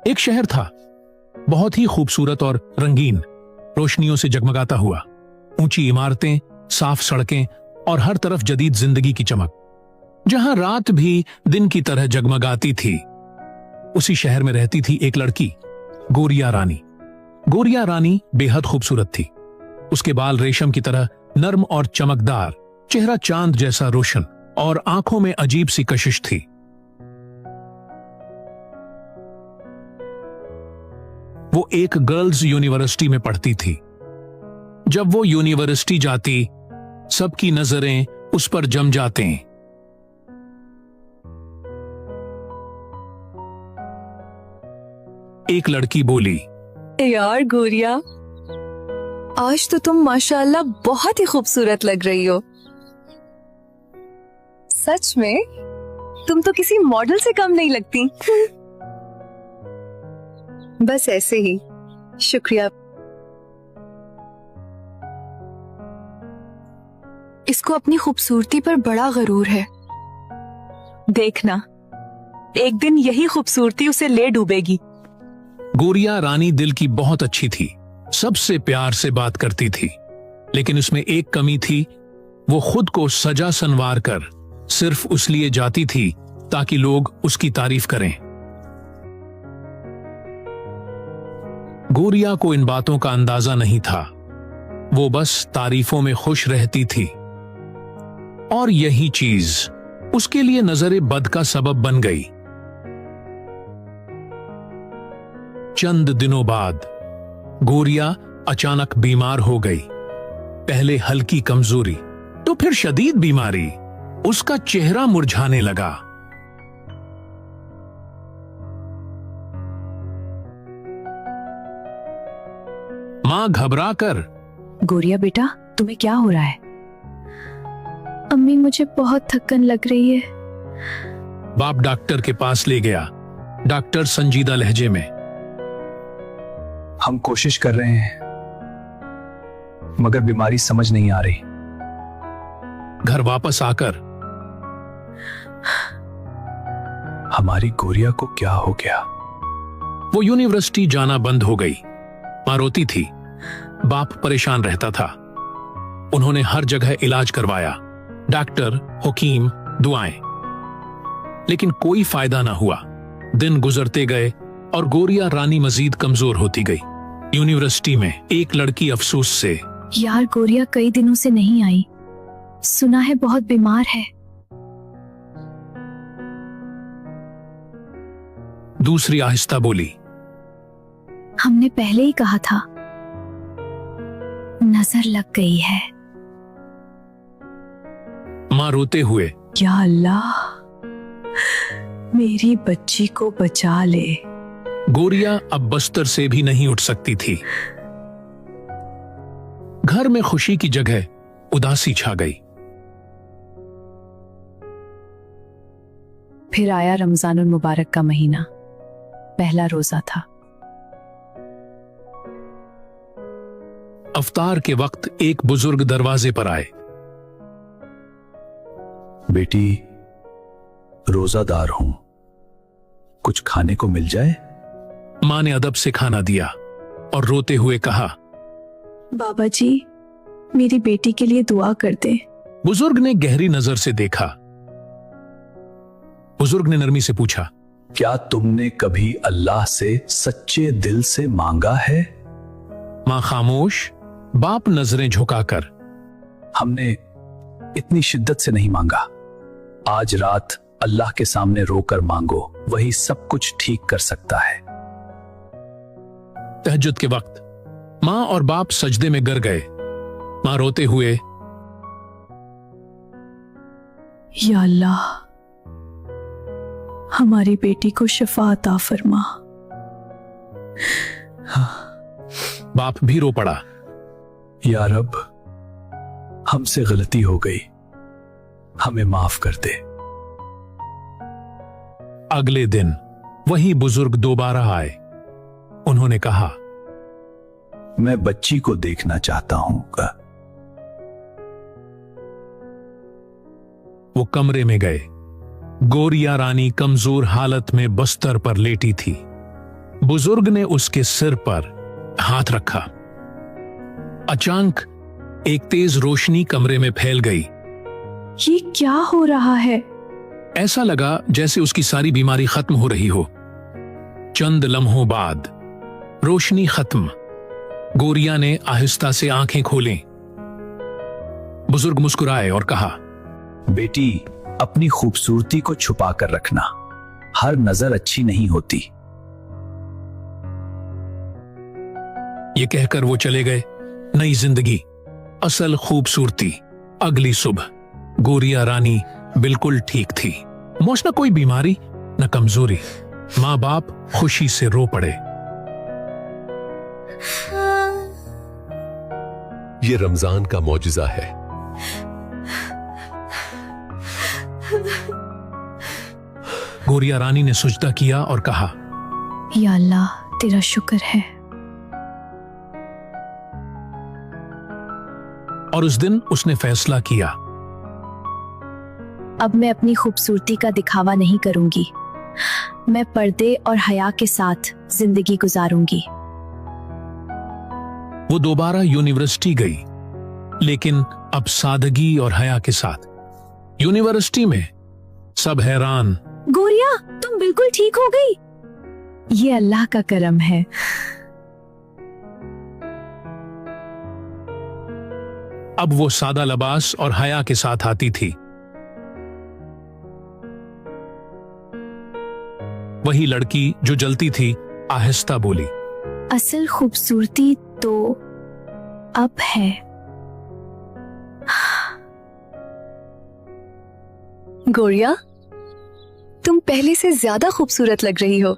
एक शहर था, बहुत ही खूबसूरत और रंगीन, रोशनियों से जगमगाता हुआ। ऊंची इमारतें, साफ सड़कें और हर तरफ जदीद जिंदगी की चमक। जहां रात भी दिन की तरह जगमगाती थी, उसी शहर में रहती थी एक लड़की, गोरिया रानी। गोरिया रानी बेहद खूबसूरत थी। उसके बाल रेशम की तरह नर्म और चमकदार, चेहरा चांद जैसा रोशन और आंखों में अजीब सी कशिश थी। वो एक गर्ल्स यूनिवर्सिटी में पढ़ती थी। जब वो यूनिवर्सिटी जाती, सबकी नजरें उस पर जम जाते। एक लड़की बोली, यार गोरिया, आज तो तुम माशाल्लाह बहुत ही खूबसूरत लग रही हो। सच में तुम तो किसी मॉडल से कम नहीं लगती। बस ऐसे ही, शुक्रिया। इसको अपनी खूबसूरती पर बड़ा गरूर है। देखना, एक दिन यही खूबसूरती उसे ले डूबेगी। गोरिया रानी दिल की बहुत अच्छी थी, सबसे प्यार से बात करती थी, लेकिन उसमें एक कमी थी। वो खुद को सजा संवार कर सिर्फ उस लिए जाती थी ताकि लोग उसकी तारीफ करें। गोरिया को इन बातों का अंदाजा नहीं था। वो बस तारीफों में खुश रहती थी, और यही चीज उसके लिए नजरे बद का सबब बन गई। चंद दिनों बाद गोरिया अचानक बीमार हो गई। पहले हल्की कमजोरी, तो फिर शदीद बीमारी। उसका चेहरा मुरझाने लगा। मां घबराकर, गोरिया बेटा, तुम्हें क्या हो रहा है? अम्मी, मुझे बहुत थकन लग रही है। बाप डॉक्टर के पास ले गया। डॉक्टर संजीदा लहजे में, हम कोशिश कर रहे हैं, मगर बीमारी समझ नहीं आ रही। घर वापस आकर, हमारी गोरिया को क्या हो गया? वो यूनिवर्सिटी जाना बंद हो गई। मां रोती थी, बाप परेशान रहता था। उन्होंने हर जगह इलाज करवाया, डॉक्टर, हुकीम, दुआएं, लेकिन कोई फायदा ना हुआ। दिन गुजरते गए और गोरिया रानी मजीद कमजोर होती गई। यूनिवर्सिटी में एक लड़की अफसोस से, यार गोरिया कई दिनों से नहीं आई, सुना है बहुत बीमार है। दूसरी आहिस्ता बोली, हमने पहले ही कहा था, नजर लग गई है। मां रोते हुए, या अल्लाह, मेरी बच्ची को बचा ले। गोरिया अब बस्तर से भी नहीं उठ सकती थी। घर में खुशी की जगह उदासी छा गई। फिर आया रमजानुल मुबारक का महीना। पहला रोजा था। अफ्तार के वक्त एक बुजुर्ग दरवाजे पर आए। बेटी, रोजादार हूं, कुछ खाने को मिल जाए? मां ने अदब से खाना दिया और रोते हुए कहा, बाबा जी, मेरी बेटी के लिए दुआ कर दे। बुजुर्ग ने गहरी नजर से देखा। बुजुर्ग ने नरमी से पूछा, क्या तुमने कभी अल्लाह से सच्चे दिल से मांगा है? मां खामोश, बाप नजरें झुकाकर, हमने इतनी शिद्दत से नहीं मांगा। आज रात अल्लाह के सामने रोकर मांगो, वही सब कुछ ठीक कर सकता है। तहज्जुद के वक्त मां और बाप सजदे में गिर गए। मां रोते हुए, या अल्लाह, हमारी बेटी को शफा अता फरमा। बाप भी रो पड़ा, या रब, हमसे गलती हो गई, हमें माफ कर दे। अगले दिन वही बुजुर्ग दोबारा आए। उन्होंने कहा, मैं बच्ची को देखना चाहता हूं। वो कमरे में गए। गोरिया रानी कमजोर हालत में बस्तर पर लेटी थी। बुजुर्ग ने उसके सिर पर हाथ रखा। अचानक एक तेज रोशनी कमरे में फैल गई। ये क्या हो रहा है? ऐसा लगा जैसे उसकी सारी बीमारी खत्म हो रही हो। चंद लम्हों बाद रोशनी खत्म। गोरिया ने आहिस्ता से आंखें खोलीं। बुजुर्ग मुस्कुराए और कहा, बेटी, अपनी खूबसूरती को छुपा कर रखना। हर नजर अच्छी नहीं होती। ये कहकर वो चले गए। नई जिंदगी, असल खूबसूरती। अगली सुबह गोरिया रानी बिल्कुल ठीक थी। मौज न कोई बीमारी न कमजोरी। माँ बाप खुशी से रो पड़े। ये रमजान का मौजिजा है। गोरिया रानी ने सुजदा किया और कहा, या अल्लाह, तेरा शुक्र है। और उस दिन उसने फैसला किया, अब मैं अपनी खूबसूरती का दिखावा नहीं करूंगी। मैं पर्दे और हया के साथ जिंदगी गुजारूंगी। वो दोबारा यूनिवर्सिटी गई, लेकिन अब सादगी और हया के साथ। यूनिवर्सिटी में सब हैरान। गोरिया, तुम बिल्कुल ठीक हो गई। ये अल्लाह का करम है। अब वो सादा लिबास और हया के साथ आती थी। वही लड़की जो जलती थी आहिस्ता बोली, असल खूबसूरती तो अब है। गोरिया, तुम पहले से ज्यादा खूबसूरत लग रही हो।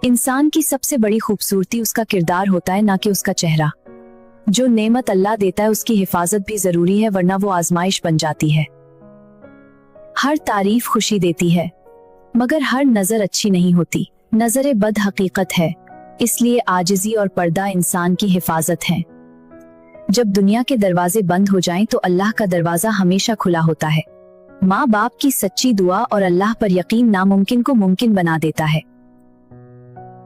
इंसान की सबसे बड़ी खूबसूरती उसका किरदार होता है, ना कि उसका चेहरा। जो नेमत अल्लाह देता है उसकी हिफाजत भी जरूरी है, वरना वो आजमाइश बन जाती है। हर तारीफ खुशी देती है, मगर हर नजर अच्छी नहीं होती। नजर बद हकीकत है, इसलिए आजिजी और पर्दा इंसान की हिफाजत है। जब दुनिया के दरवाजे बंद हो जाएं तो अल्लाह का दरवाजा हमेशा खुला होता है। माँ बाप की सच्ची दुआ और अल्लाह पर यकीन नामुमकिन को मुमकिन बना देता है।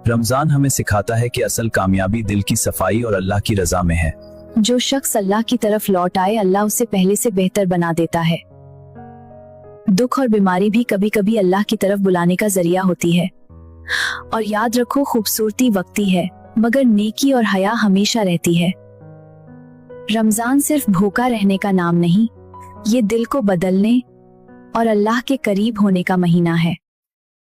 रमजान हमें सिखाता है कि असल कामयाबी दिल की सफाई और अल्लाह की रजा में है। जो शख्स अल्लाह की तरफ लौट आए, अल्लाह उसे पहले से बेहतर बना देता है। दुख और बीमारी भी कभी कभी अल्लाह की तरफ बुलाने का जरिया होती है। और याद रखो, खूबसूरती वक्ती है, मगर नेकी और हया हमेशा रहती है। रमजान सिर्फ भूखा रहने का नाम नहीं, ये दिल को बदलने और अल्लाह के करीब होने का महीना है।